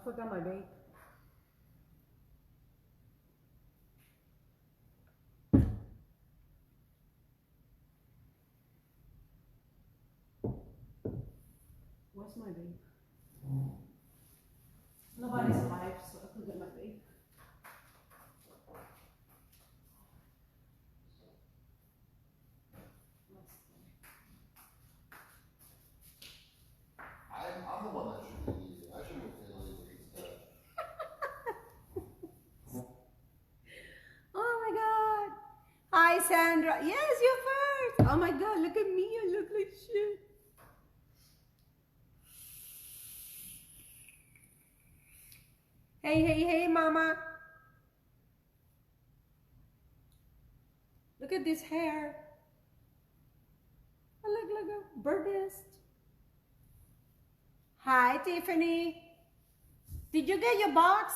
forgot my vape. Where's my vape? Nobody's alive, so I can get my vape. I'm the one that should be eating. I should have been eating instead. Oh my god. Hi Sandra. Yes, you're first. Oh my god, look at me. I look like shit. Hey, hey, hey, mama. Look at this hair. I look like a birdist. Hi, Tiffany. Did you get your box?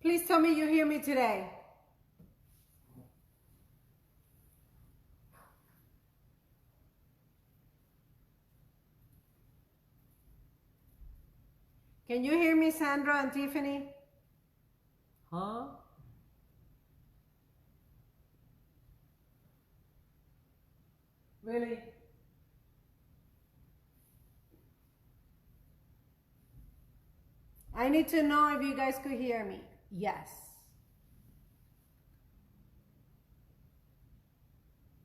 Please tell me you hear me today. Can you hear me, Sandra and Tiffany? Huh? Really? I need to know if you guys could hear me. Yes.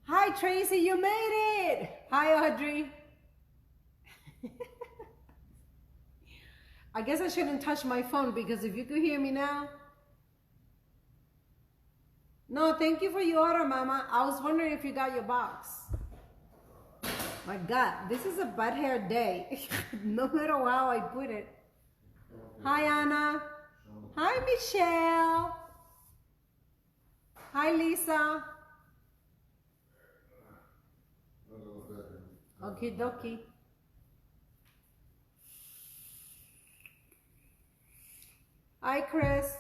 Hi, Tracy, you made it. Hi, Audrey. I guess I shouldn't touch my phone because if you could hear me now. No, thank you for your order, Mama. I was wondering if you got your box. My God, this is a bad hair day. No matter how I put it. Hi, Anna. Hi, Michelle. Hi, Lisa. Okie dokie. Hi, Chris.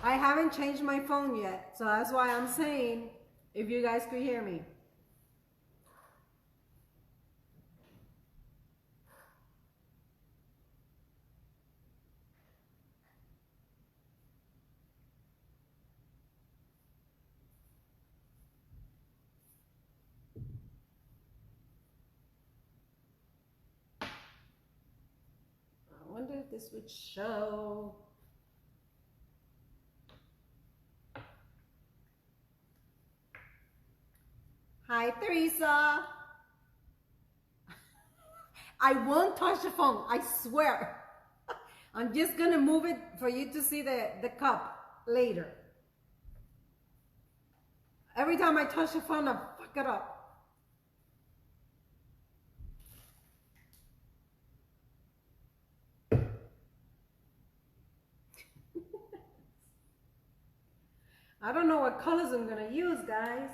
I haven't changed my phone yet, so that's why I'm saying if you guys could hear me. I wonder if this would show. Hi, Teresa. I won't touch the phone, I swear. I'm just gonna move it for you to see the cup later. Every time I touch the phone, I fuck it up. I don't know what colors I'm gonna use, guys.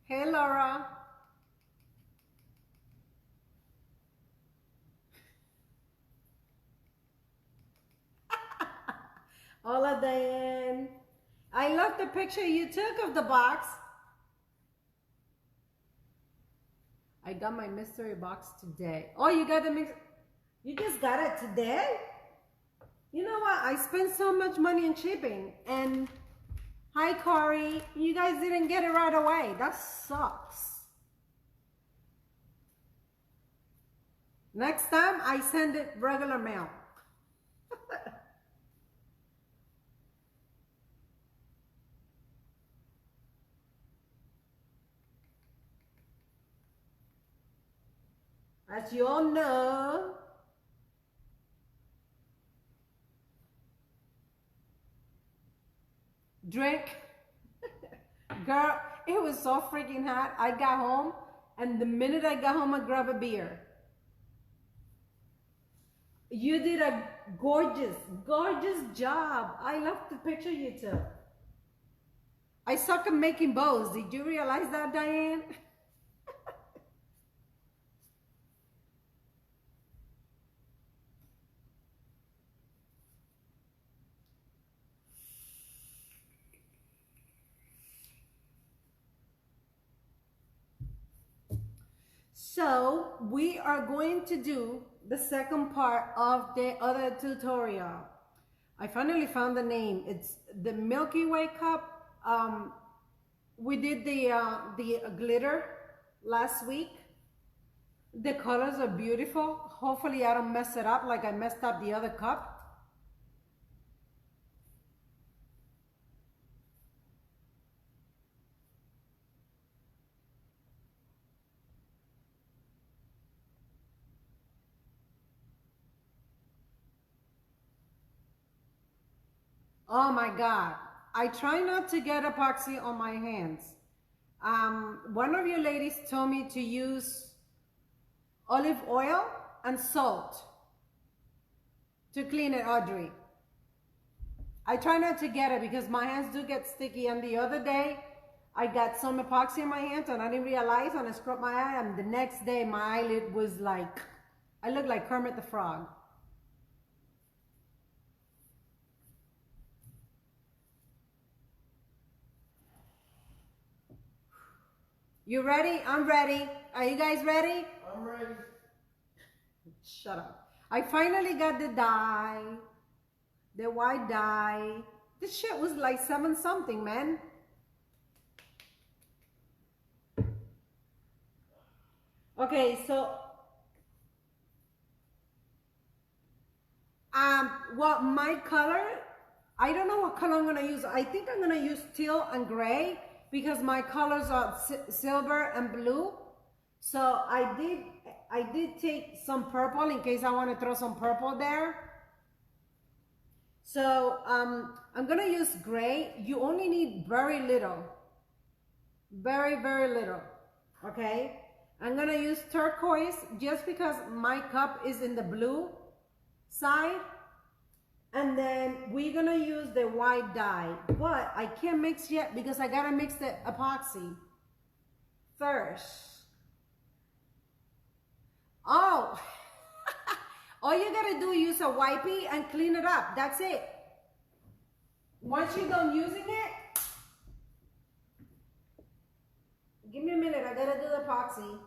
Hey, Laura. Hola, Diane. I love the picture you took of the box. I got my mystery box today. Oh, you got the mix? You just got it today? You know what? I spent so much money in shipping. And hi, Corey. You guys didn't get it right away. That sucks. Next time, I send it regular mail. As you all know, drink. Girl, it was so freaking hot. I got home, and the minute I got home, I grabbed a beer. You did a gorgeous, gorgeous job. I love the picture you took. I suck at making bows. Did you realize that, Diane? So we are going to do the second part of the other tutorial. I finally found the name. It's the Milky Way cup. We did the glitter last week. The colors are beautiful. Hopefully I don't mess it up like I messed up the other cup. Oh my God. I try not to get epoxy on my hands. One of you ladies told me to use olive oil and salt to clean it, Audrey. I try not to get it because my hands do get sticky. And the other day, I got some epoxy in my hands and I didn't realize, and I scrubbed my eye, and the next day my eyelid was like, I looked like Kermit the Frog. You ready? I'm ready. Are you guys ready? I'm ready. Shut up. I finally got the dye. The white dye. This shit was like 7 something, man. Okay, so well, my color, I don't know what color I'm gonna use. I think I'm gonna use teal and gray because my colors are silver and blue. So I did take some purple in case I want to throw some purple there. So I'm gonna use gray. You only need very little, very little. Okay, I'm gonna use turquoise just because my cup is in the blue side. And then we're gonna use the white dye, but I can't mix yet because I gotta mix the epoxy first. Oh, all you gotta do is use a wipey and clean it up. That's it. Once you're done using it, give me a minute, I gotta do the epoxy.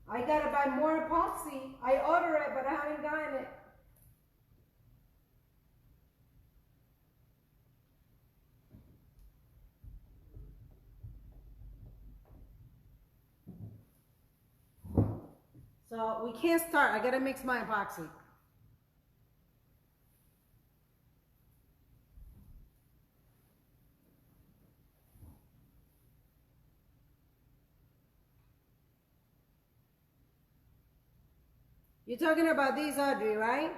I gotta buy more epoxy. I order it, but I haven't gotten it. So we can't start. I gotta mix my epoxy. You're talking about these, Audrey, right?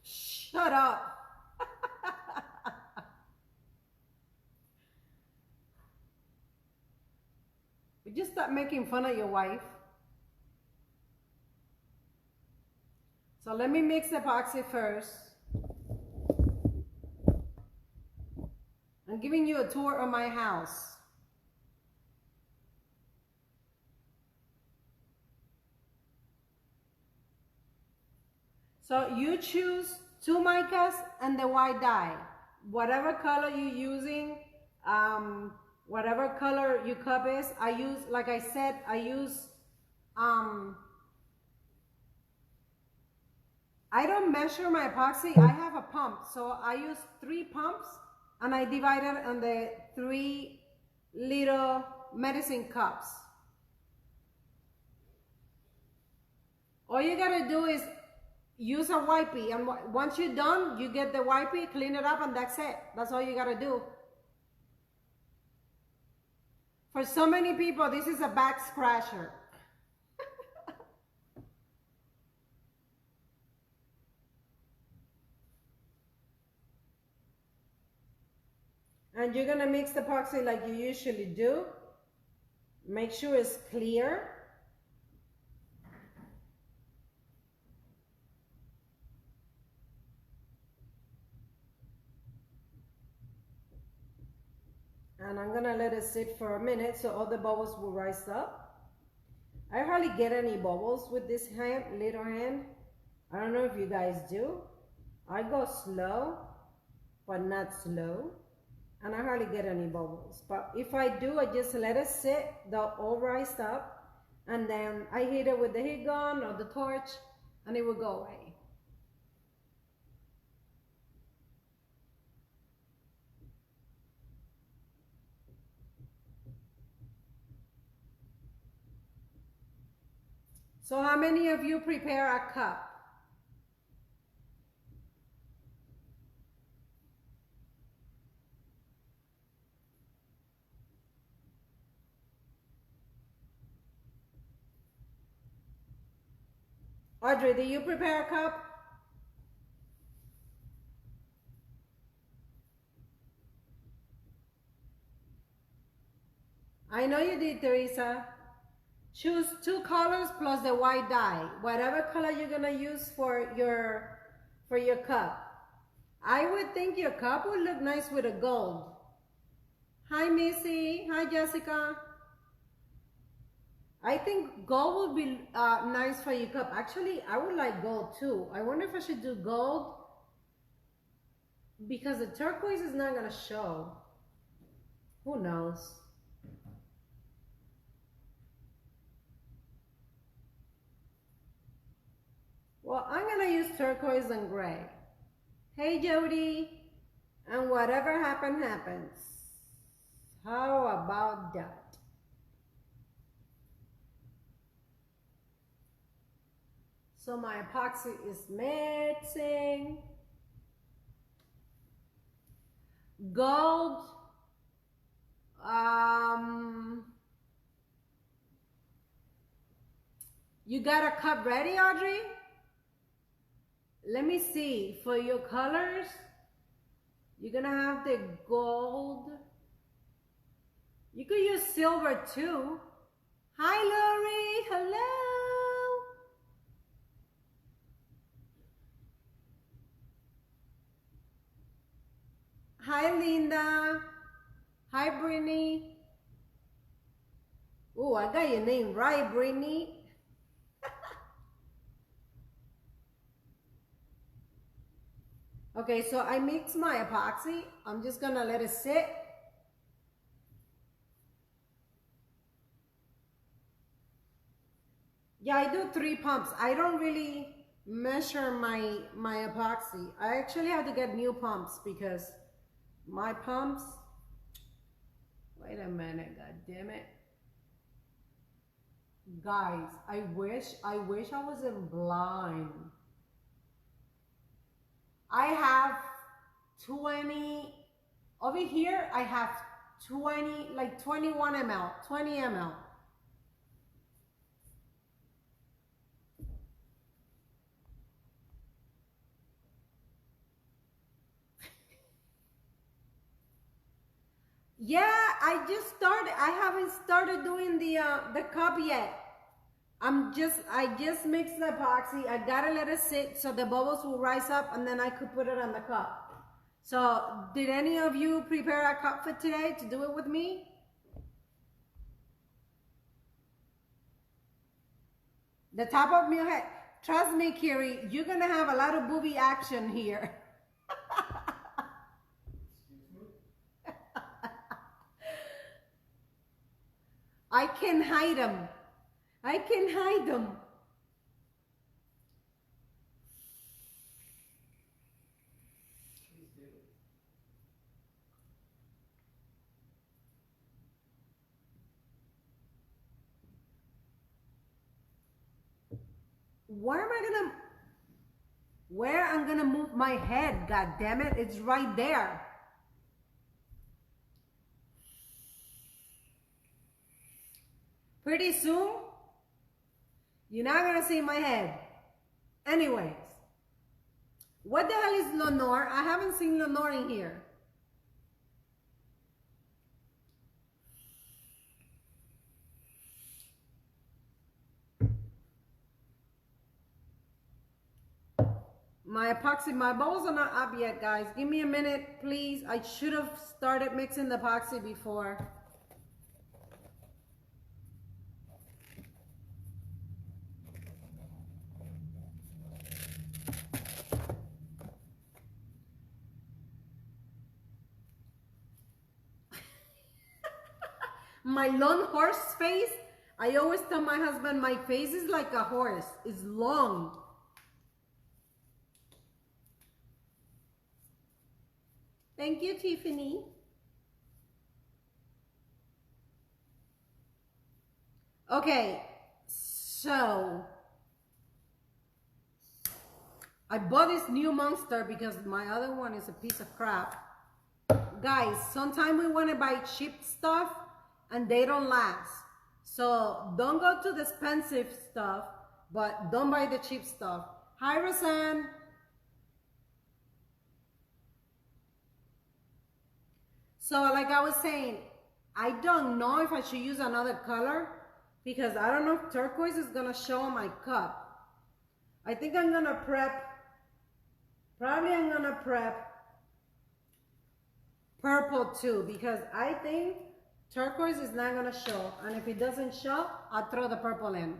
Shut up. Would you stop making fun of your wife? So let me mix epoxy first. I'm giving you a tour of my house. So you choose 2 micas and the white dye. Whatever color you're using, whatever color your cup is, I use, like I said, I use, I don't measure my epoxy. I have a pump, so I use 3 pumps and I divide it on the 3 little medicine cups. All you gotta do is use a wipey, and once you're done, you get the wipey, clean it up, and that's it. That's all you gotta do. For so many people, this is a back scratcher. And you're gonna mix the epoxy like you usually do. Make sure it's clear. and I'm gonna let it sit for a minute so all the bubbles will rise up. I hardly get any bubbles with this little hand. I don't know if you guys do. I go slow, but not slow. And I hardly get any bubbles. But if I do, I just let it sit, they'll all rise up. And then I hit it with the heat gun or the torch, and it will go away. So how many of you prepare a cup? Audrey, do you prepare a cup? I know you did, Teresa. Choose 2 colors plus the white dye. Whatever color you're gonna use for your cup. I would think your cup would look nice with a gold. Hi, Missy. Hi, Jessica. I think gold would be nice for your cup. Actually, I would like gold too. I wonder if I should do gold because the turquoise is not gonna show. Who knows? Well, I'm gonna use turquoise and gray. Hey, Jody. And whatever happens, happens. How about that? So my epoxy is mixing. Gold. You got a cup ready, Audrey? Let me see. For your colors, you're gonna have the gold. You could use silver too. Hi, Lori. Hello. Hi, Linda. Hi, Brittany. Oh, I got your name right, Brittany. Okay, so I mixed my epoxy. I'm just gonna let it sit. Yeah, I do 3 pumps. I don't really measure my epoxy. I actually have to get new pumps because my pumps, wait a minute, god damn it. Guys, I wish I wasn't blind. I have 20, over here I have 20, like 21 ml, 20 ml. Yeah, I haven't started doing the cup yet. I just mixed the epoxy. I gotta let it sit so the bubbles will rise up and then I could put it on the cup. So did any of you prepare a cup for today to do it with me? The top of your head. Trust me, Kiri, you're gonna have a lot of booby action here. I can hide them. I can hide them. Where I'm gonna move my head, god damn it, it's right there. Pretty soon, you're not gonna see my head. Anyways, what the hell is Lenore? I haven't seen Lenore in here. My epoxy, my bowls are not up yet, guys. Give me a minute, please. I should have started mixing the epoxy before. My long horse face, I always tell my husband, my face is like a horse. It's long. Thank you, Tiffany. Okay, so I bought this new Monster because my other one is a piece of crap. Guys, sometimes we want to buy cheap stuff and they don't last. So don't go to the expensive stuff, but don't buy the cheap stuff. Hi, Rosanne. So like I was saying, I don't know if I should use another color because I don't know if turquoise is gonna show on my cup. I think I'm gonna prep, probably I'm gonna prep purple too because I think turquoise is not gonna show, and if it doesn't show, I'll throw the purple in.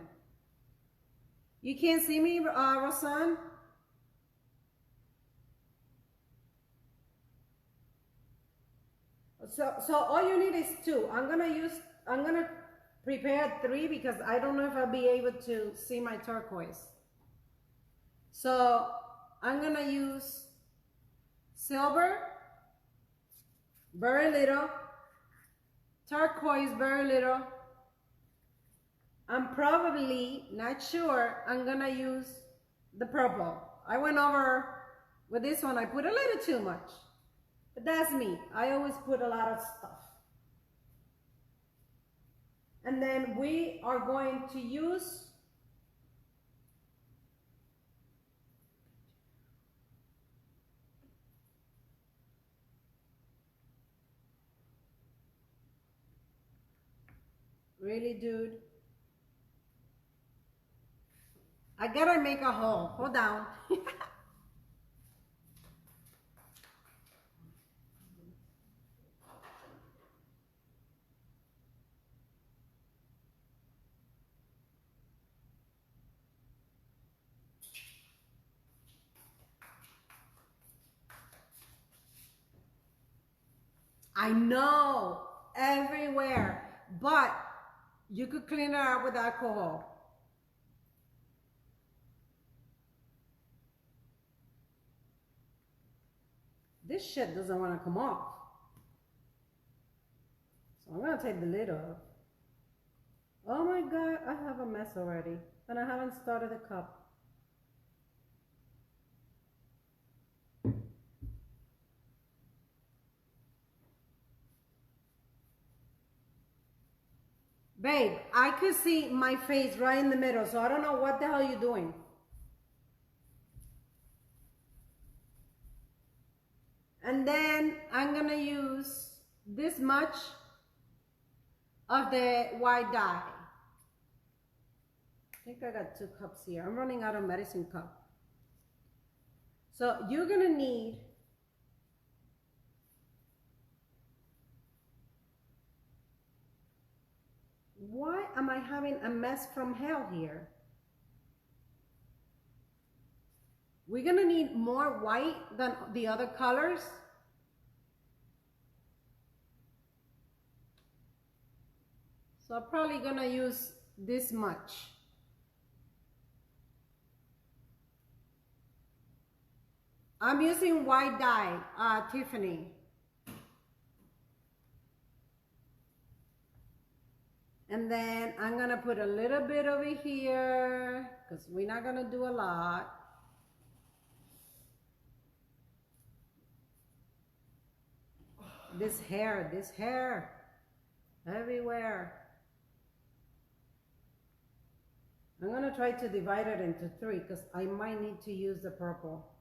You can't see me, Rosanne? So all you need is 2. I'm gonna prepare 3 because I don't know if I'll be able to see my turquoise. So I'm gonna use silver, very little, turquoise, very little. I'm probably, not sure, I'm gonna use the purple. I went over with this one, I put a little too much. But that's me. I always put a lot of stuff. And then we are going to use really, dude. I gotta make a hole. Hold down. I know, everywhere, but you could clean it up with alcohol. This shit doesn't want to come off. So I'm gonna take the lid off. Oh my God, I have a mess already, and I haven't started the cup. Babe, I could see my face right in the middle, so I don't know what the hell you're doing. And then I'm gonna use this much of the white dye. I think I got 2 cups here. I'm running out of medicine cup. So you're gonna need why am I having a mess from hell here? We're gonna need more white than the other colors. So I'm probably gonna use this much. I'm using white dye, Tiffany. And then I'm gonna put a little bit over here because we're not gonna do a lot. This hair, everywhere. I'm gonna try to divide it into 3 because I might need to use the purple.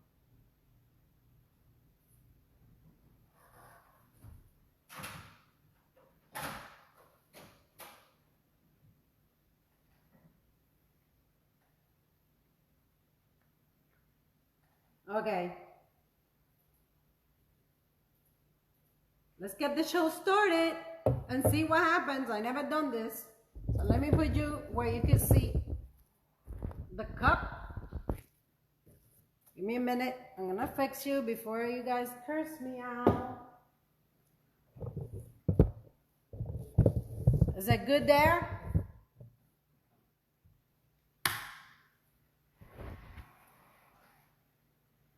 Okay. Let's get the show started and see what happens. I never done this. So let me put you where you can see the cup. Give me a minute. I'm gonna fix you before you guys curse me out. Is that good there?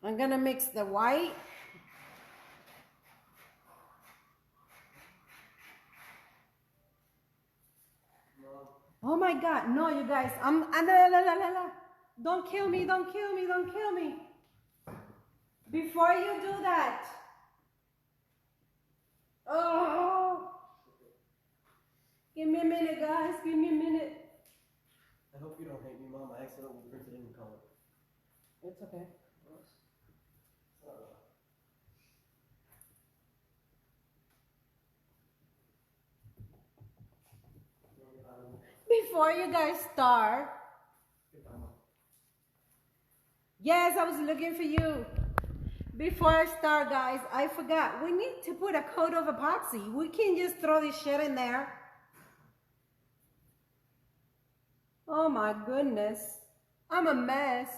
I'm gonna mix the white. Oh my God, no, you guys, don't kill me, don't kill me, don't kill me. Before you do that. Oh. Give me a minute, guys, give me a minute. I hope you don't hate me, Mom. I accidentally printed in color. It's okay. Before you guys start. Yes, I was looking for you. Before I start, guys, I forgot. We need to put a coat of epoxy. We can't just throw this shit in there. Oh my goodness. I'm a mess.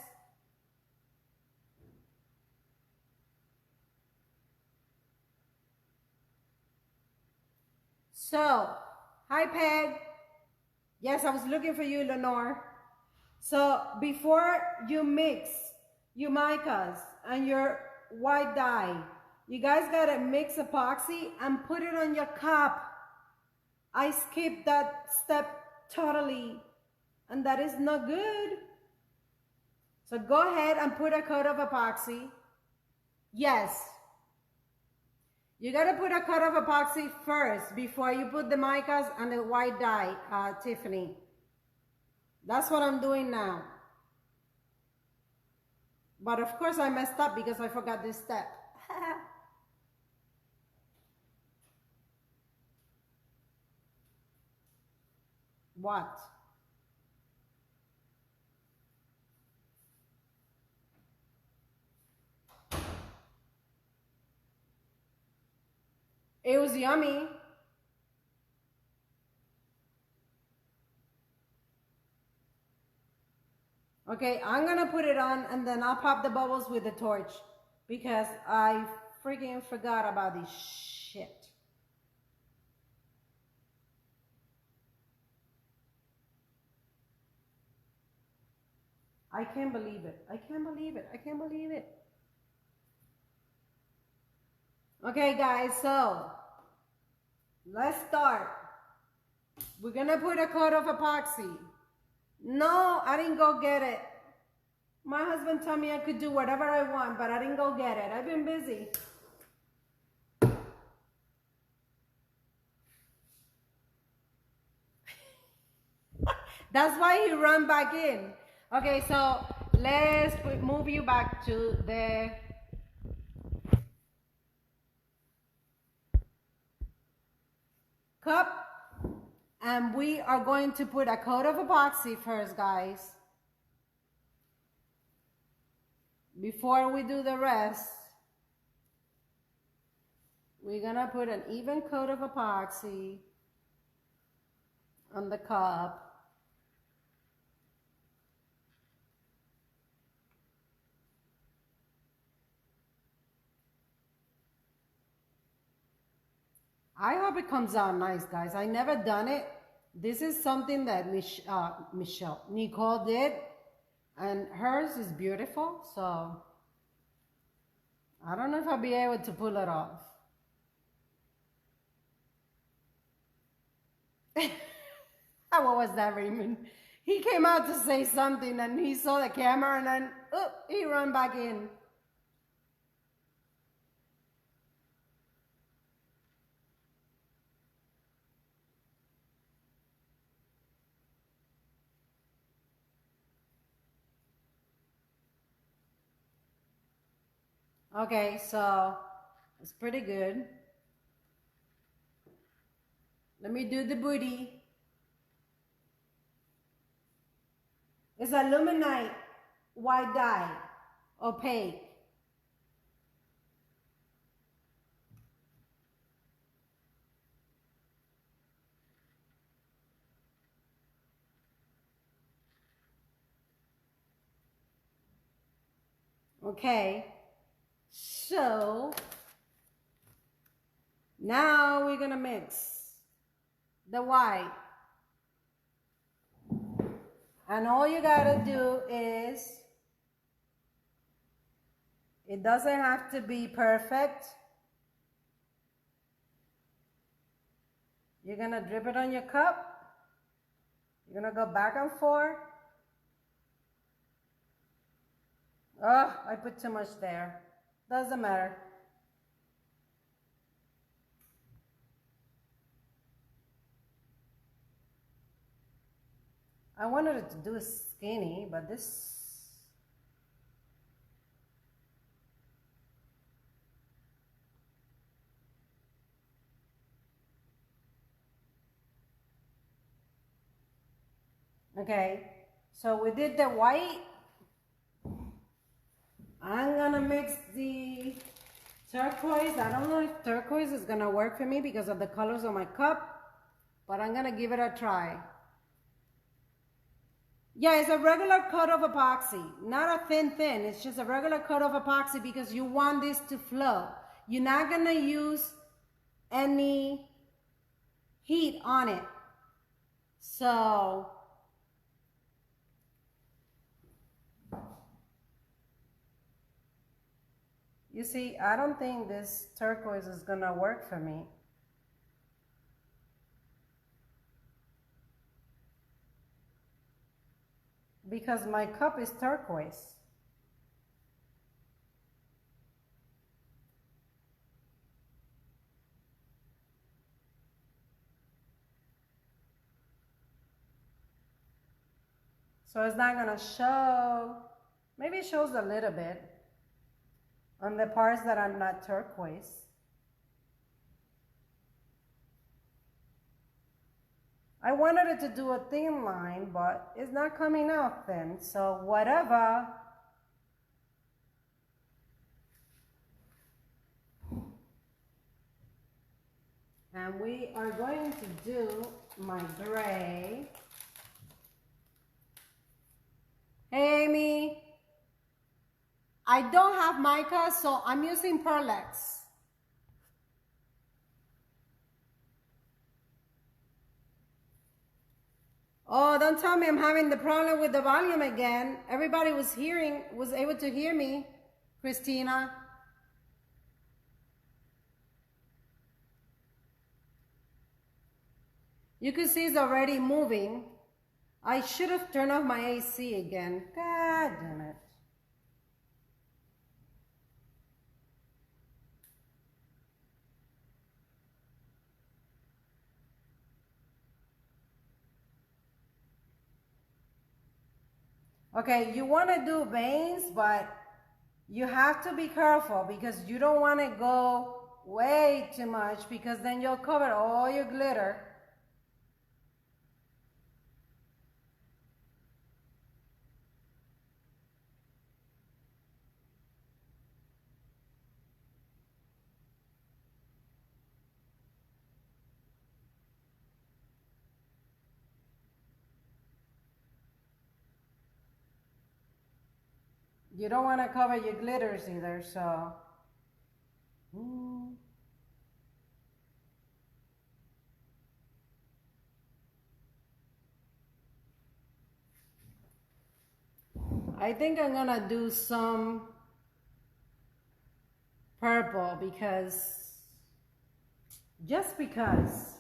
So, hi Peg. Yes, I was looking for you, Lenore. So, before you mix your micas and your white dye, you guys gotta mix epoxy and put it on your cup. I skipped that step totally, and that is not good. So go ahead and put a coat of epoxy. Yes. You gotta put a coat of epoxy first before you put the micas and the white dye, Tiffany. That's what I'm doing now. But of course I messed up because I forgot this step. What? It was yummy. Okay, I'm gonna put it on and then I'll pop the bubbles with the torch because I freaking forgot about this shit. I can't believe it. I can't believe it. I can't believe it. Okay, guys, so let's start. We're gonna put a coat of epoxy. No, I didn't go get it. My husband told me I could do whatever I want, but I didn't go get it. I've been busy. That's why he ran back in. Okay, so let's move you back to the cup. And we are going to put a coat of epoxy first, guys. Before we do the rest, we're gonna put an even coat of epoxy on the cup. I hope it comes out nice, guys. I never done it. This is something that Nicole did, and hers is beautiful, so I don't know if I'll be able to pull it off. What was that, Raymond? He came out to say something and he saw the camera and then he ran back in. Okay, so it's pretty good. Let me do the booty. It's aluminite white dye, opaque. Okay, so now we're gonna mix the white. And all you gotta do is, it doesn't have to be perfect. You're gonna drip it on your cup. You're gonna go back and forth. Oh, I put too much there. Doesn't matter. I wanted it to do skinny, but this... Okay, so we did the white. I'm gonna mix the turquoise. I don't know if turquoise is gonna work for me because of the colors of my cup, but I'm gonna give it a try. Yeah, it's a regular coat of epoxy, not a thin. It's just a regular coat of epoxy because you want this to flow. You're not gonna use any heat on it. So you see, I don't think this turquoise is gonna work for me. Because my cup is turquoise. So it's not gonna show, maybe it shows a little bit on the parts that are not turquoise. I wanted it to do a thin line, but it's not coming out thin, so whatever. And we are going to do my gray. Hey, Amy. I don't have mica, so I'm using Pearlex. Oh, don't tell me I'm having the problem with the volume again. Everybody was able to hear me, Christina. You can see it's already moving. I should have turned off my AC again. God damn it. Okay, you want to do veins, but you have to be careful because you don't want to go way too much because then you'll cover all your glitter. You don't want to cover your glitters either, so. I think I'm gonna do some purple just because.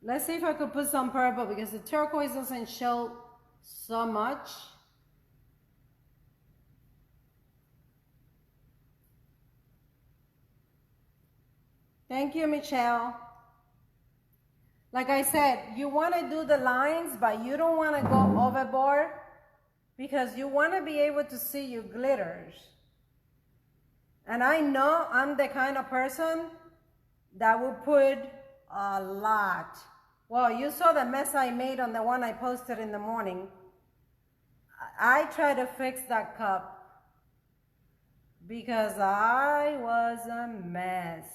Let's see if I could put some purple because the turquoise doesn't show so much. Thank you, Michelle. Like I said, you want to do the lines, but you don't want to go overboard because you want to be able to see your glitters. And I know I'm the kind of person that will put a lot. Well, you saw the mess I made on the one I posted in the morning. I tried to fix that cup because I was a mess.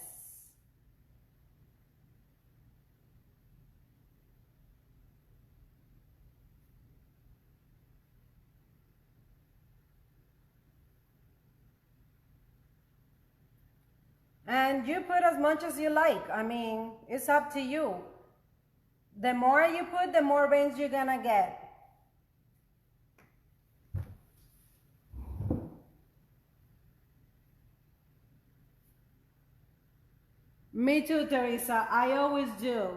And you put as much as you like. I mean, it's up to you. The more you put, the more veins you're gonna get. Me too, Teresa. I always do.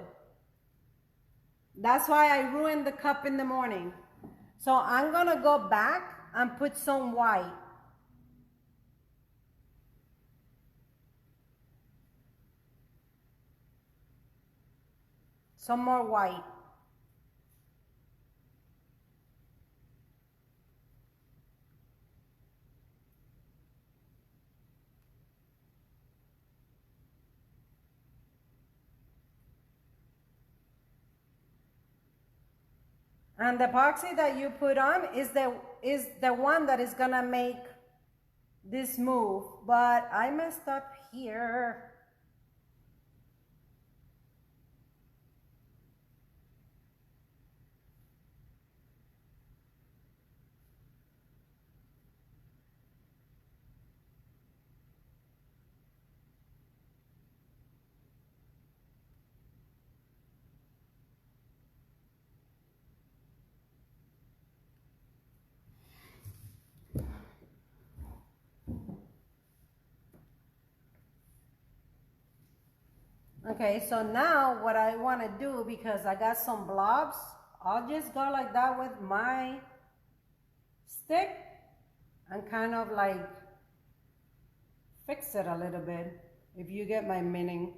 That's why I ruined the cup in the morning. So I'm gonna go back and put some white. Some more white. And the epoxy that you put on is the one that is gonna make this move. But I messed up here. Okay, so now what I want to do, because I got some blobs, I'll just go like that with my stick and kind of like fix it a little bit, if you get my meaning.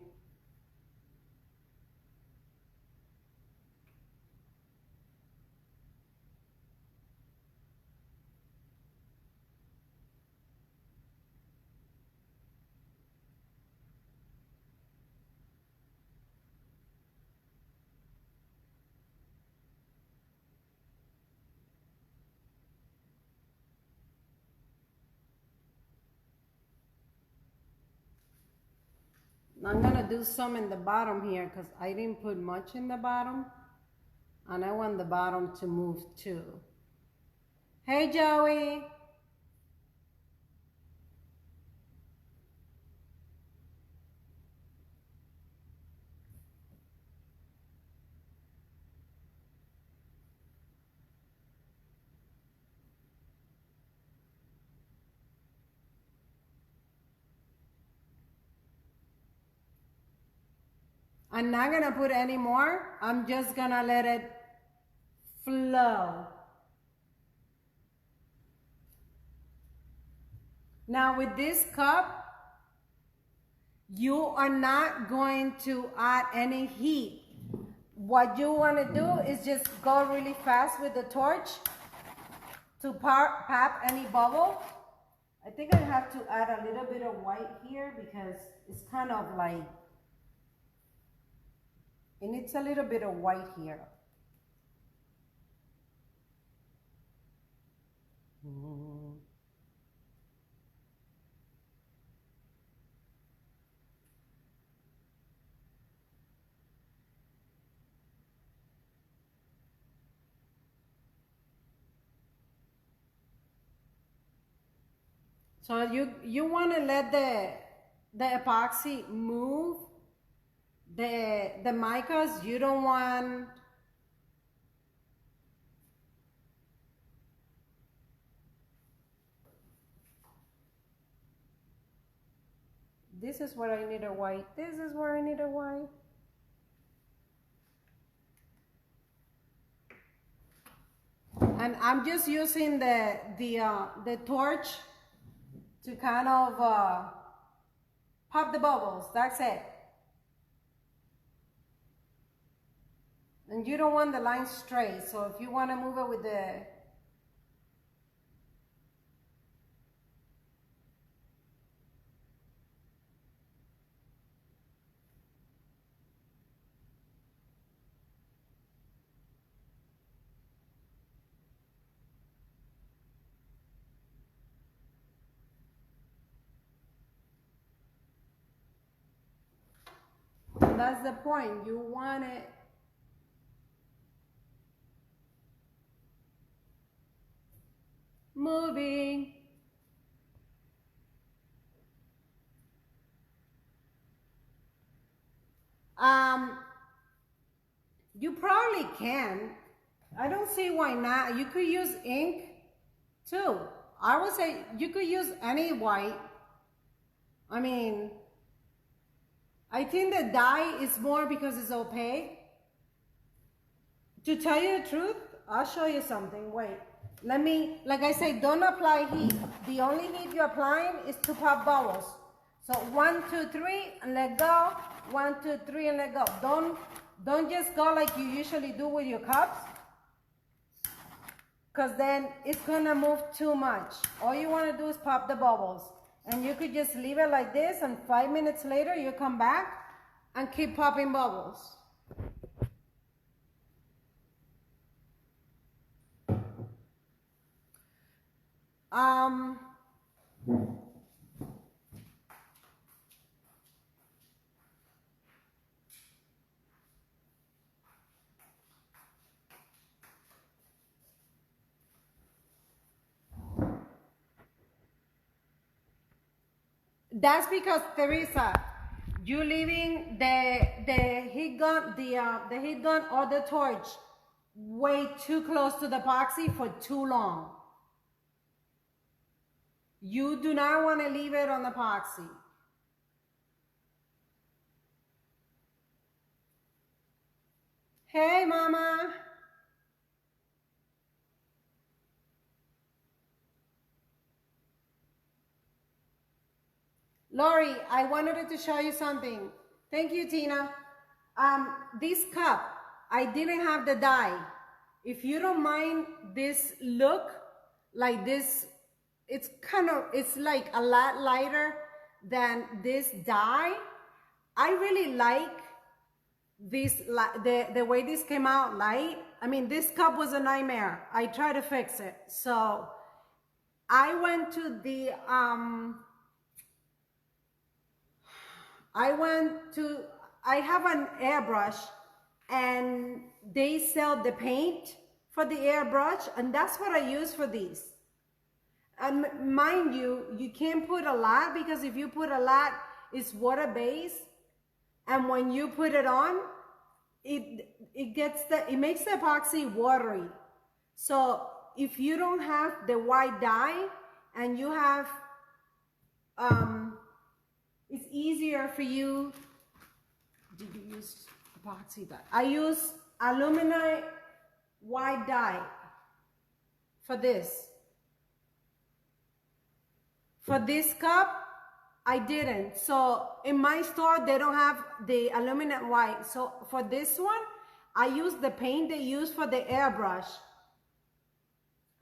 I'm gonna do some in the bottom here because I didn't put much in the bottom and I want the bottom to move too. Hey Joey. I'm not gonna put any more. I'm just gonna let it flow. Now with this cup, you are not going to add any heat. What you wanna do is just go really fast with the torch to pop any bubble. I think I have to add a little bit of white here because it's kind of like, it needs a little bit of white here. So you want to let the epoxy move the micas. You don't want this is where I need a white. This is where I need a white. And I'm just using the torch to kind of pop the bubbles. That's it. And you don't want the line straight, so if you want to move it with the that's the point. You want it moving. Um, you probably can. I don't see why not. You could use ink too. I would say you could use any white. I mean, I think the dye is more because it's opaque. To tell you the truth, I'll show you something. Wait, let me, like I say, don't apply heat. The only heat you're applying is to pop bubbles. So 1, 2, 3, and let go. 1, 2, 3, and let go. Don't just go like you usually do with your cups, because then it's gonna move too much. All you want to do is pop the bubbles, and you could just leave it like this, and 5 minutes later you come back and keep popping bubbles. That's because, Teresa, you leaving the heat gun, the heat gun or the torch way too close to the epoxy for too long. You do not want to leave it on the epoxy. Hey, Mama. Lori, I wanted to show you something. Thank you, Tina. This cup, I didn't have the dye. If you don't mind this look, like this, it's like a lot lighter than this dye. I really like this, the way this came out light. I mean, this cup was a nightmare. I tried to fix it. So I went to the, I have an airbrush, and they sell the paint for the airbrush, and that's what I use for these. And mind you, you can't put a lot, because if you put a lot, it's water-based, and when you put it on, it makes the epoxy watery. So if you don't have the white dye and you have, it's easier for you. Did you use epoxy dye? I use aluminum white dye for this. For this cup, I didn't. So in my store, they don't have the aluminum white. So for this one, I use the paint they use for the airbrush.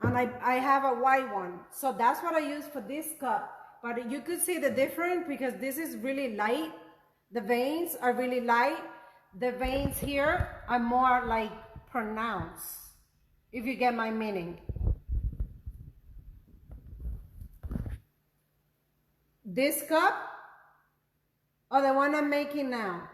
And I have a white one. So that's what I use for this cup. But you could see the difference, because this is really light. The veins are really light. The veins here are more like pronounced, if you get my meaning. This cup or the one I'm making now?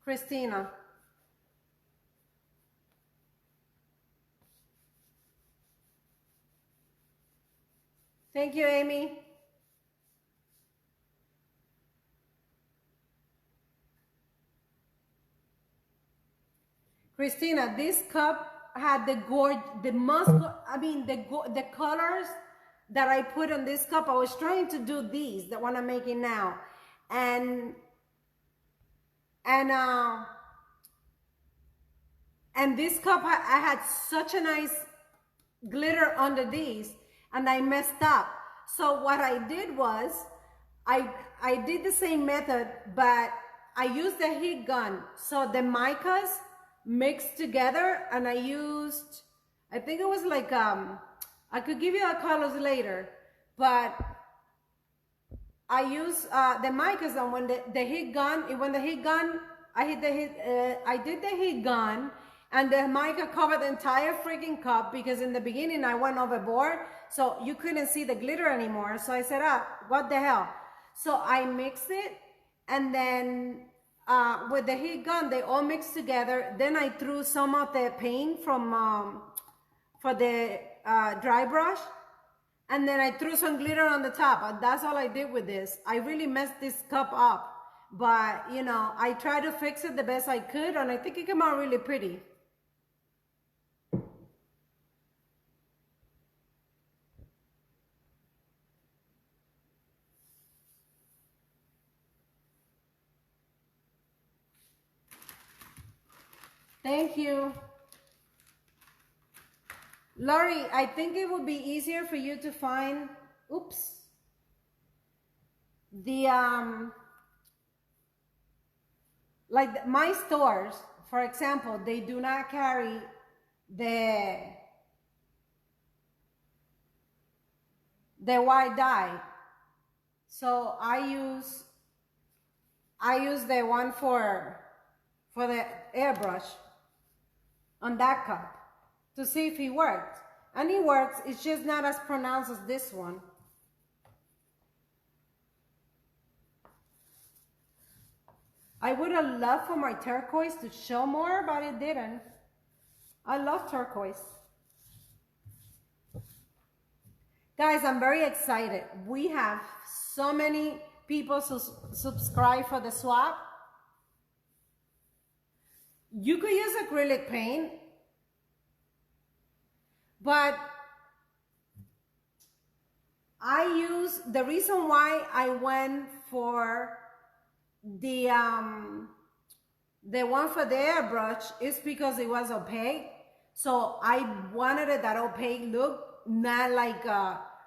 Christina. Thank you, Amy. Christina, this cup had the colors that I put on this cup. I was trying to do these, the one I'm making now, and this cup, I had such a nice glitter under these, and I messed up. So what I did was, I did the same method, but I used the heat gun. So the micas mixed together, and I used, I think it was like, I could give you the colors later, but I used the micas, and when the heat gun, I did the heat gun, and the mica covered the entire freaking cup, because in the beginning I went overboard, so you couldn't see the glitter anymore. So I said, what the hell? So I mixed it, and then with the heat gun, they all mixed together. Then I threw some of the paint from for the dry brush, and then I threw some glitter on the top. That's all I did with this. I really messed this cup up, but you know, I tried to fix it the best I could, and I think it came out really pretty. Thank you. Lori, I think it would be easier for you to find, oops, the, like my stores, for example, they do not carry the white dye. So I use the one for the airbrush on that cup to see if it worked. And it works, it's just not as pronounced as this one. I would have loved for my turquoise to show more, but it didn't. I love turquoise. Guys, I'm very excited. We have so many people subscribe for the swap. You could use acrylic paint, but the reason why I went for the one for the airbrush is because it was opaque. So I wanted it that opaque look, not like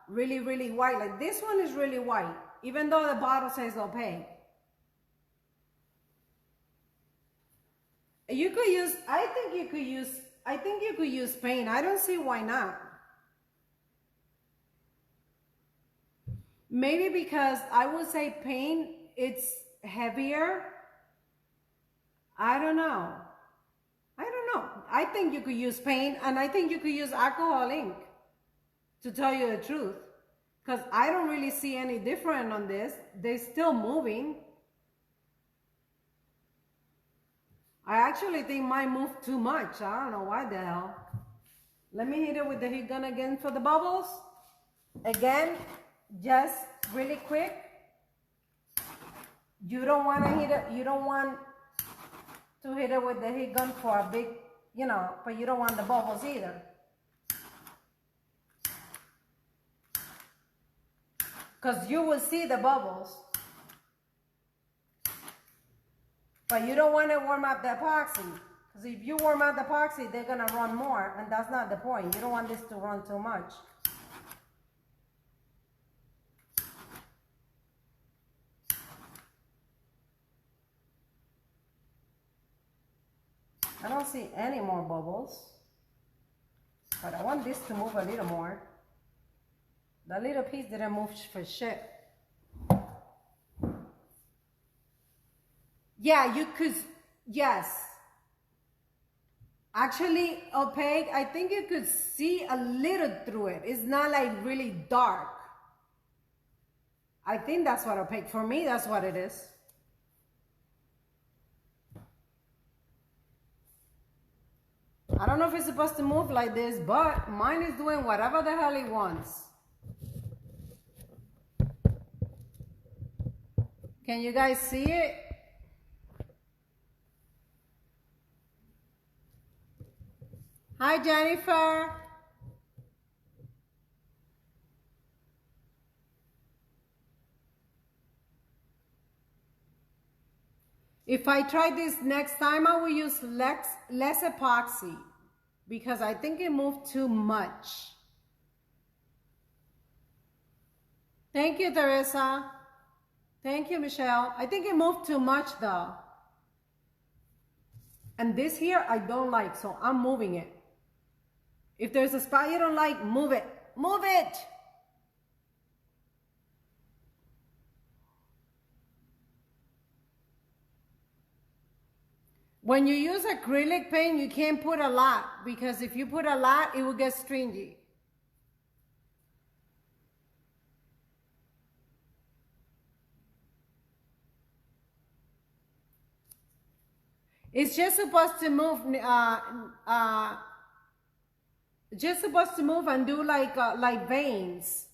really, really white. Like this one is really white, even though the bottle says opaque. You could use, I think you could use paint. I don't see why not. Maybe because I would say paint, it's heavier. I don't know. I think you could use paint, and I think you could use alcohol ink, to tell you the truth. Because I don't really see any different on this. They're still moving. I actually think mine moved too much. I don't know why the hell. Let me hit it with the heat gun again for the bubbles. Again, just really quick. You don't want to hit it, you don't want to hit it with the heat gun for a big, you know, but you don't want the bubbles either. Because you will see the bubbles. But you don't want to warm up the epoxy. Because if you warm up the epoxy, they're going to run more. And that's not the point. You don't want this to run too much. I don't see any more bubbles. But I want this to move a little more. The little piece didn't move for shit. Yeah, you could, yes. Actually, opaque, I think you could see a little through it. It's not like really dark. I think that's what opaque, for me, that's what it is. I don't know if it's supposed to move like this, but mine is doing whatever the hell it wants. Can you guys see it? Hi, Jennifer. If I try this next time, I will use less epoxy because I think it moved too much. Thank you, Teresa. Thank you, Michelle. I think it moved too much though. And this here, I don't like, so I'm moving it. If there's a spot you don't like, move it. Move it! When you use acrylic paint, you can't put a lot because if you put a lot, it will get stringy. It's just supposed to move, just supposed to move and do like veins.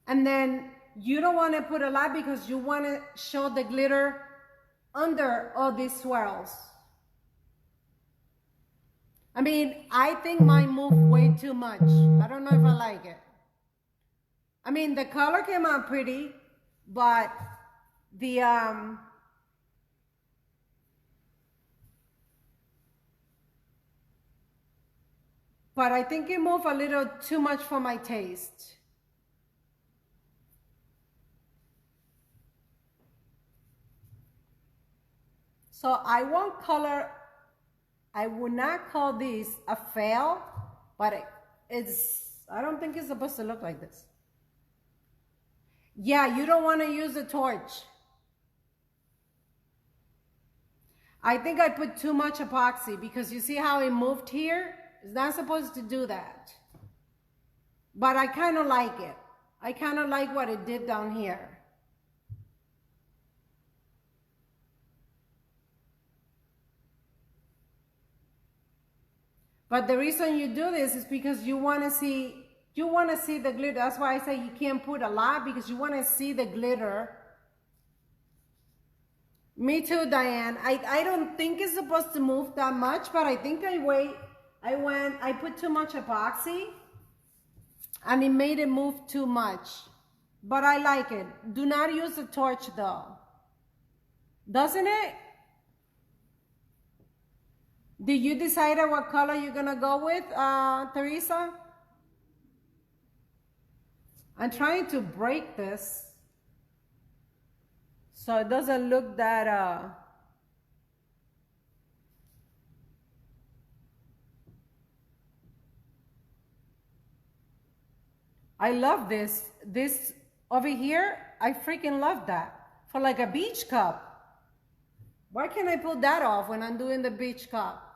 And then you don't want to put a lot because you want to show the glitter under all these swirls. I mean, I think mine moved way too much. I don't know if I like it. I mean, the color came out pretty, but the but I think it moved a little too much for my taste. So I won't color, I would not call this a fail, but I don't think it's supposed to look like this. Yeah, you don't want to use a torch. I think I put too much epoxy because you see how it moved here? It's not supposed to do that. But I kind of like it. I kind of like what it did down here. But the reason you do this is because you want to see the glitter. That's why I say you can't put a lot, because you want to see the glitter. Me too, Diane. I don't think it's supposed to move that much, but I think I put too much epoxy and it made it move too much. But I like it. Do not use a torch though. Doesn't it? Did you decide what color you're gonna go with, Teresa? I'm trying to break this so it doesn't look that I love this. This over here, I freaking love that. For like a beach cup. Why can't I pull that off when I'm doing the beach cup?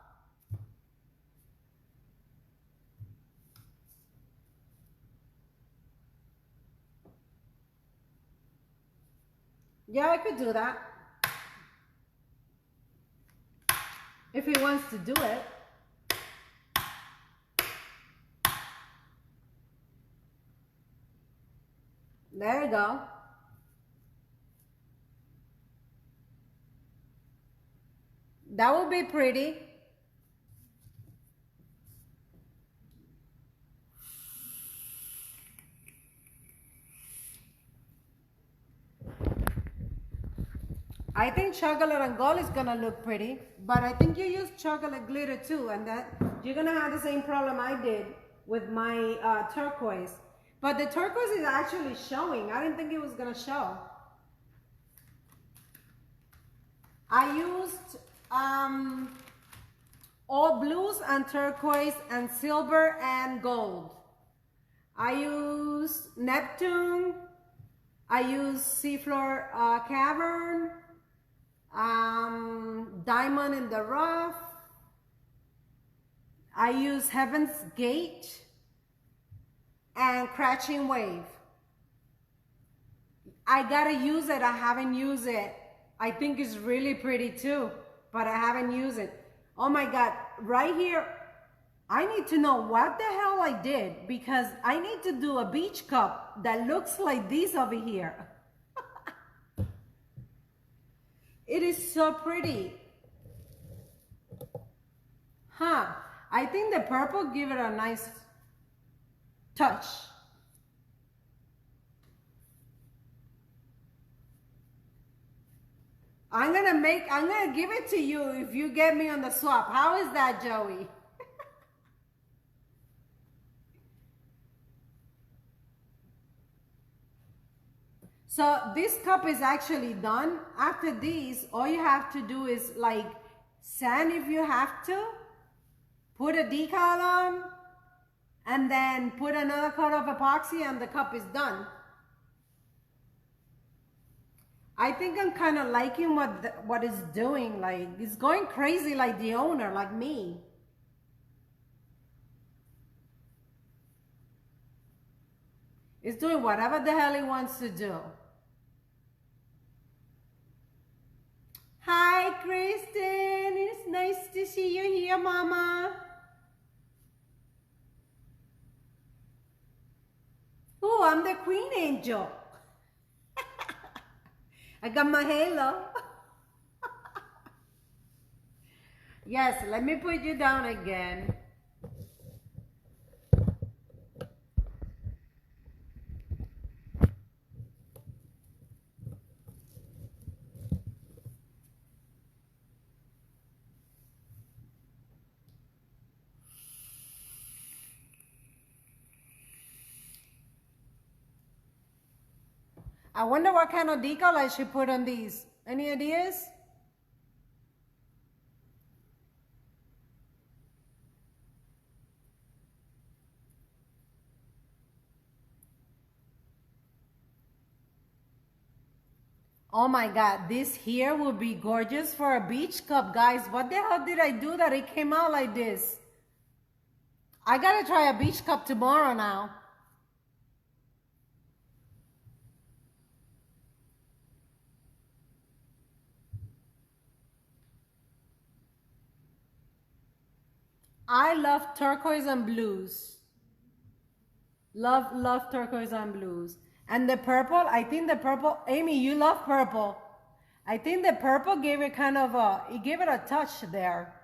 Yeah, I could do that. If he wants to do it. There you go. That would be pretty. I think chocolate and gold is gonna look pretty, but I think you use chocolate glitter too, and that you're gonna have the same problem I did with my turquoise. But the turquoise is actually showing. I didn't think it was gonna show. I used all blues and turquoise and silver and gold. I use Neptune. I use Seafloor Cavern. Diamond in the Rough. I use Heaven's Gate and Crashing Wave. I gotta use it. I haven't used it. I think it's really pretty too, but I haven't used it. Oh my God, right here, I need to know what the hell I did, because I need to do a beach cup that looks like this over here. It is so pretty. Huh, I think the purple give it a nice touch. I'm gonna give it to you if you get me on the swap. How is that, Joey? So this cup is actually done. After these, all you have to do is like sand if you have to, put a decal on, and then put another coat of epoxy and the cup is done. I think I'm kind of liking what it's doing. Like, it's going crazy like the owner, like me. It's doing whatever the hell it wants to do. Hi, Kristen. It's nice to see you here, Mama. Oh, I'm the queen angel. I got my halo. Yes, let me put you down again. I wonder what kind of decal I should put on these. Any ideas? Oh my God, this here would be gorgeous for a beach cup, guys. What the hell did I do that it came out like this? I gotta try a beach cup tomorrow now. I love turquoise and blues. Love turquoise and blues. And the purple, I think the purple, Amy, you love purple. I think the purple gave it kind of it gave it a touch there.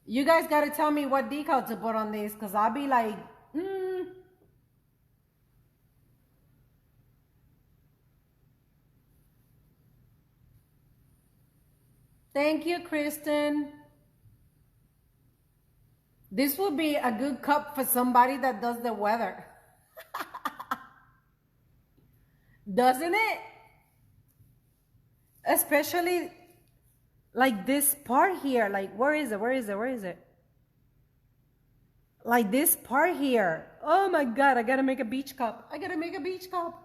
You guys gotta tell me what decal to put on this, because I'll be like, Thank you, Kristen. This would be a good cup for somebody that does the weather. Doesn't it? Especially like this part here. Like, where is it? Where is it? Where is it? Like this part here. Oh my God, I gotta make a beach cup. I gotta make a beach cup.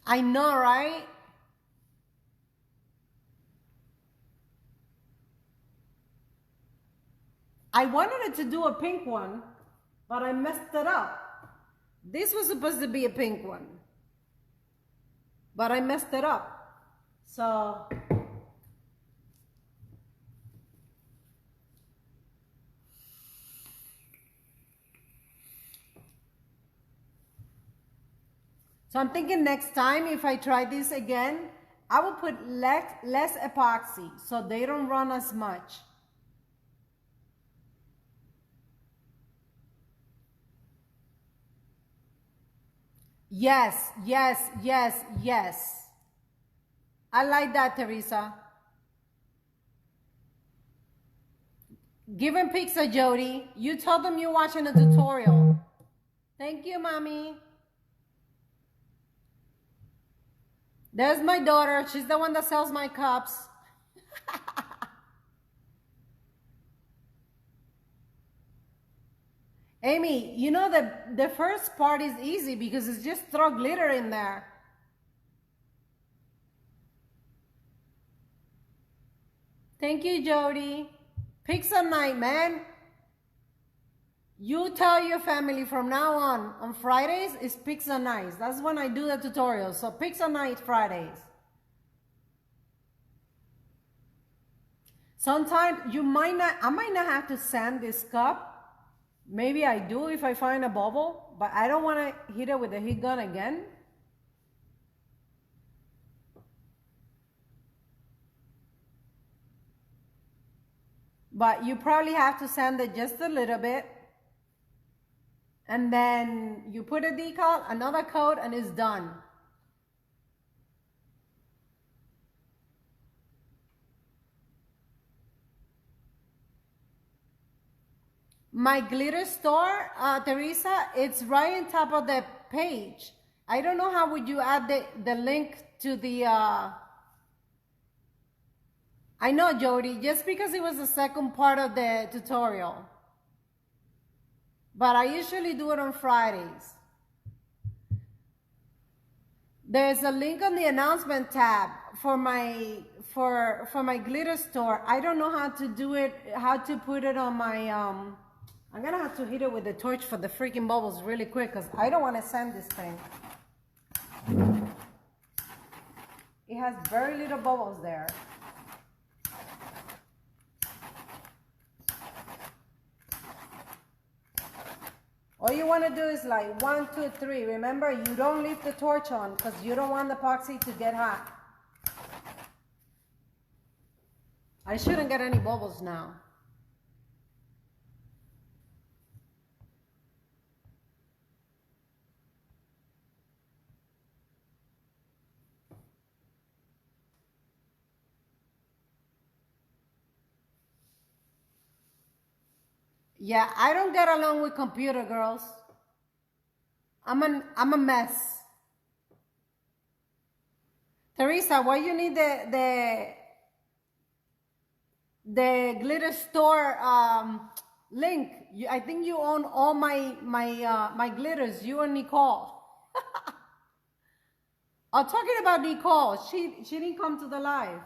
I know, right? I wanted it to do a pink one, but I messed it up. This was supposed to be a pink one, but I messed it up. So I'm thinking next time if I try this again, I will put less epoxy so they don't run as much. Yes, yes, yes, yes. I like that, Teresa. Give him pizza, Jody. You told them you're watching a tutorial. Thank you, Mommy. There's my daughter. She's the one that sells my cups. Amy, you know the first part is easy because it's just throw glitter in there. Thank you, Jody. Pizza night, man. You tell your family from now on Fridays is pizza nights. That's when I do the tutorials. So pizza night Fridays. Sometimes I might not have to sand this cup. Maybe I do if I find a bubble, but I don't want to hit it with a heat gun again. But you probably have to sand it just a little bit. And then you put a decal, another coat, and it's done. My glitter store, Teresa, it's right on top of the page. I don't know how would you add the link to the... I know, Jody, just because it was the second part of the tutorial. But I usually do it on Fridays. There's a link on the announcement tab for my glitter store. I don't know how to do it, how to put it on my I'm gonna have to hit it with the torch for the freaking bubbles really quick because I don't want to sand this thing. It has very little bubbles there. All you want to do is like 1, 2, 3. Remember, you don't leave the torch on because you don't want the epoxy to get hot. I shouldn't get any bubbles now. Yeah, I don't get along with computer girls. I'm a mess. Teresa, why you need the glitter store link? I think you own all my glitters. You and Nicole. I'm talking about Nicole. She didn't come to the live.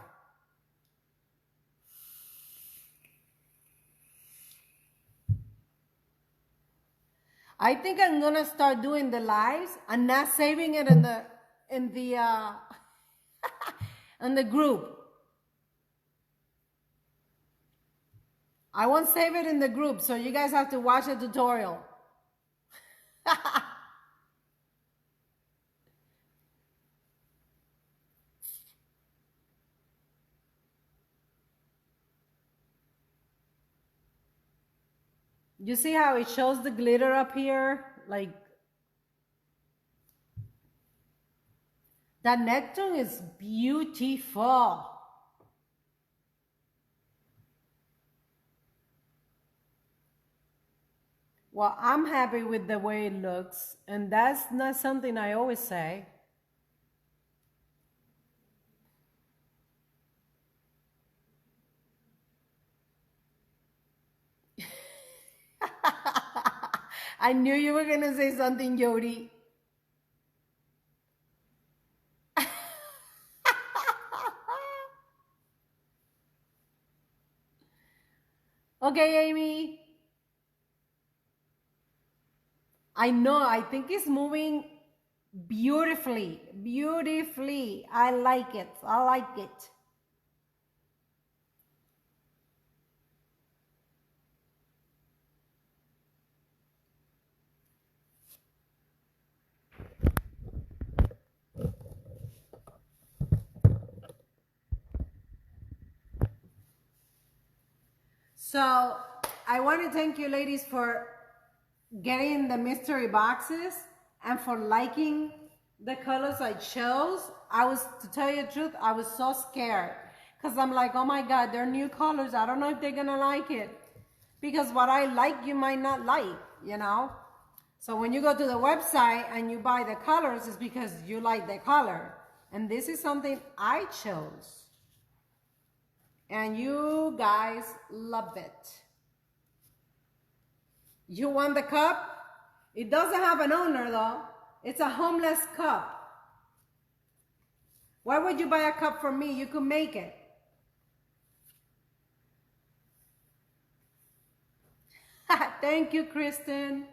I think I'm gonna start doing the lives and not saving it in the in the group. I won't save it in the group, so you guys have to watch the tutorial. You see how it shows the glitter up here? Like, that Neptune is beautiful. Well, I'm happy with the way it looks, and that's not something I always say. I knew you were gonna say something, Jody. Okay, Amy. I know, I think it's moving beautifully, beautifully. I like it, I like it. So I want to thank you ladies for getting the mystery boxes and for liking the colors I chose. To tell you the truth, I was so scared because I'm like, oh my God, they're new colors. I don't know if they're gonna like it, because what I like, you might not like, you know? So when you go to the website and you buy the colors, it's because you like the color. And this is something I chose. And you guys love it. You want the cup? It doesn't have an owner though. It's a homeless cup. Why would you buy a cup from me? You could make it. Thank you, Kristen.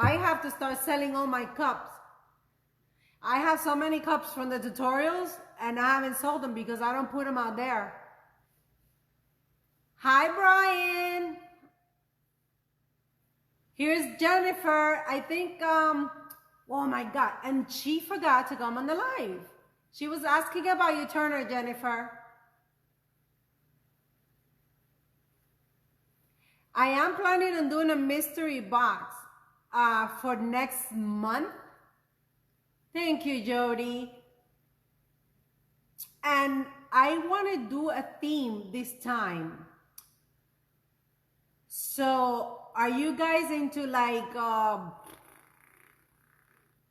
I have to start selling all my cups. I have so many cups from the tutorials and I haven't sold them because I don't put them out there. Hi, Brian. Here's Jennifer. I think, oh my God. And she forgot to come on the live. She was asking about your Turner, Jennifer. I am planning on doing a mystery box for next month. Thank you, Jody. And I want to do a theme this time. So are you guys into like, I'm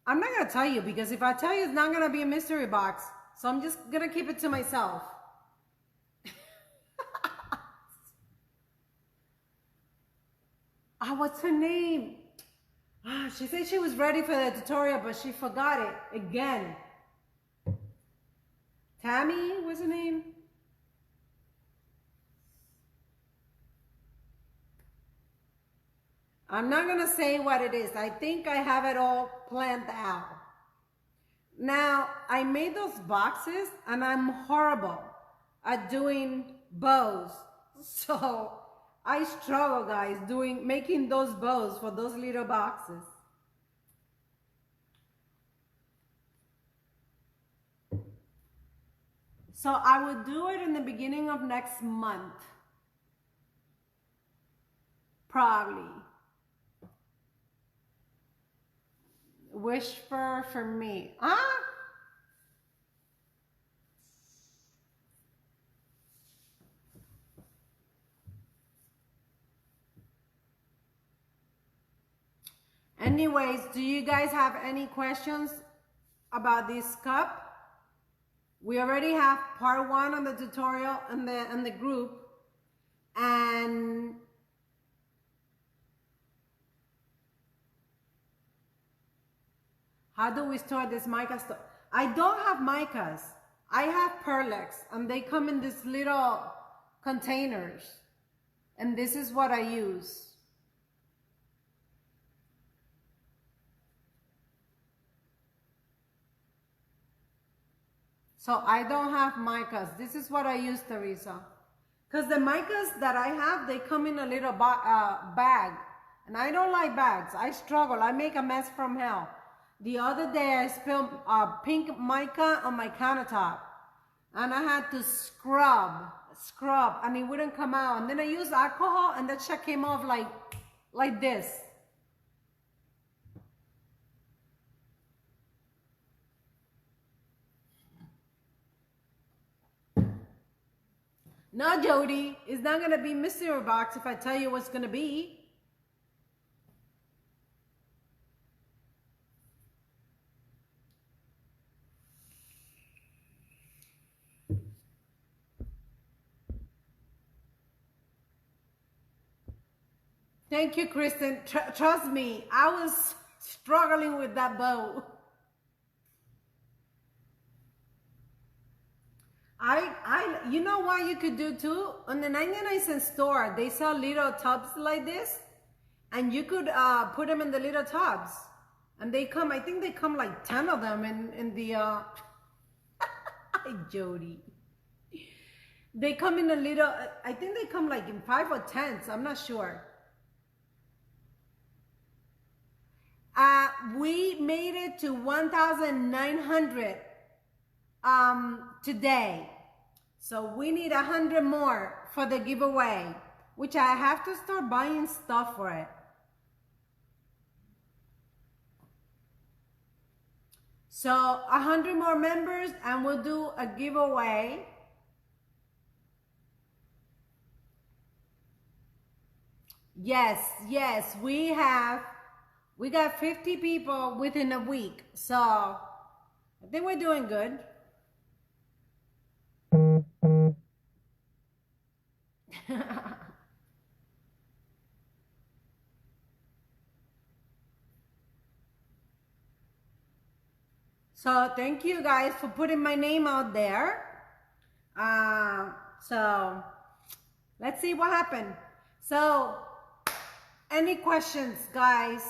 not going to tell you, because if I tell you, it's not going to be a mystery box. So I'm just going to keep it to myself. What's her name? She said she was ready for the tutorial, but she forgot it again. Tammy, what's her name? I'm not gonna say what it is. I think I have it all planned out. Now, I made those boxes and I'm horrible at doing bows. So I struggle, guys, making those bows for those little boxes. So I will do it in the beginning of next month. Probably. Whisper for me. Huh? Anyways, do you guys have any questions about this cup? We already have part 1 on the tutorial in the group. And how do we store this mica stuff? I don't have micas. I have Perlex, and they come in these little containers. And this is what I use. So I don't have micas. This is what I use, Teresa. Because the micas that I have, they come in a little bag. And I don't like bags. I struggle. I make a mess from hell. The other day, I spilled pink mica on my countertop. And I had to scrub, and it wouldn't come out. And then I used alcohol, and that shit came off like this. No, Jody, it's not going to be mystery box if I tell you what's going to be. Thank you, Kristen. Trust me, I was struggling with that bow. You know what you could do too? On the 99-cent store, they sell little tubs like this, and you could put them in the little tubs, and they come. I think they come like 10 of them in the. Jody. They come in a little. I think they come like in 5 or 10s. I'm not sure. We made it to 1,900 today. So we need 100 more for the giveaway, which I have to start buying stuff for it. So 100 more members and we'll do a giveaway. Yes, we got 50 people within a week. So I think we're doing good. So thank you guys for putting my name out there. So let's see what happened. So any questions, guys?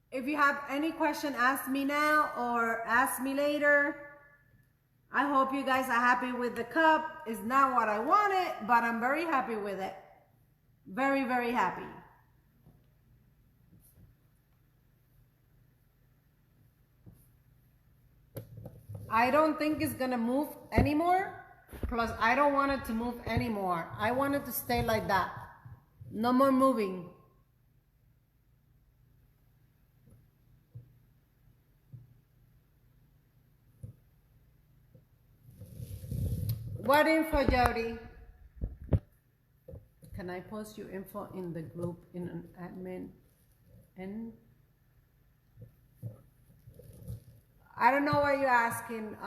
If you have any question, ask me now or ask me later. I hope you guys are happy with the cup. It's not what I wanted, but I'm very happy with it. Very, very happy. I don't think it's gonna move anymore. Plus, I don't want it to move anymore. I want it to stay like that. No more moving. What info, Jody? Can I post your info in the group in an admin? And I don't know what you're asking,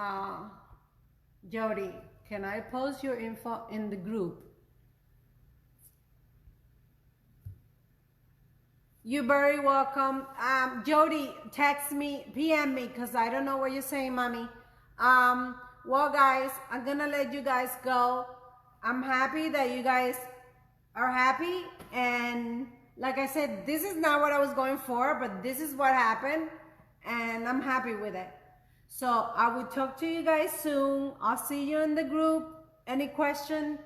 Jody. Can I post your info in the group? You're very welcome. Jody, text me, PM me, because I don't know what you're saying, mommy. Well, guys, I'm gonna let you guys go. I'm happy that you guys are happy, and like I said, this is not what I was going for, but this is what happened, and I'm happy with it. So I will talk to you guys soon. I'll see you in the group. Any question,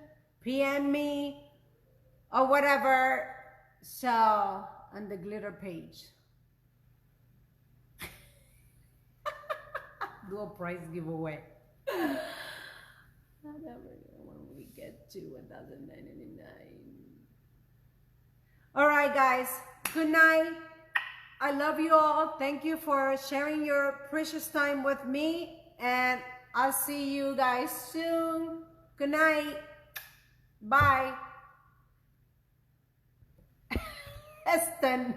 PM me or whatever. So on the glitter page. Do a prize giveaway. When we get to 1,999. All right, guys. Good night. I love you all. Thank you for sharing your precious time with me. And I'll see you guys soon. Good night. Bye. Eston.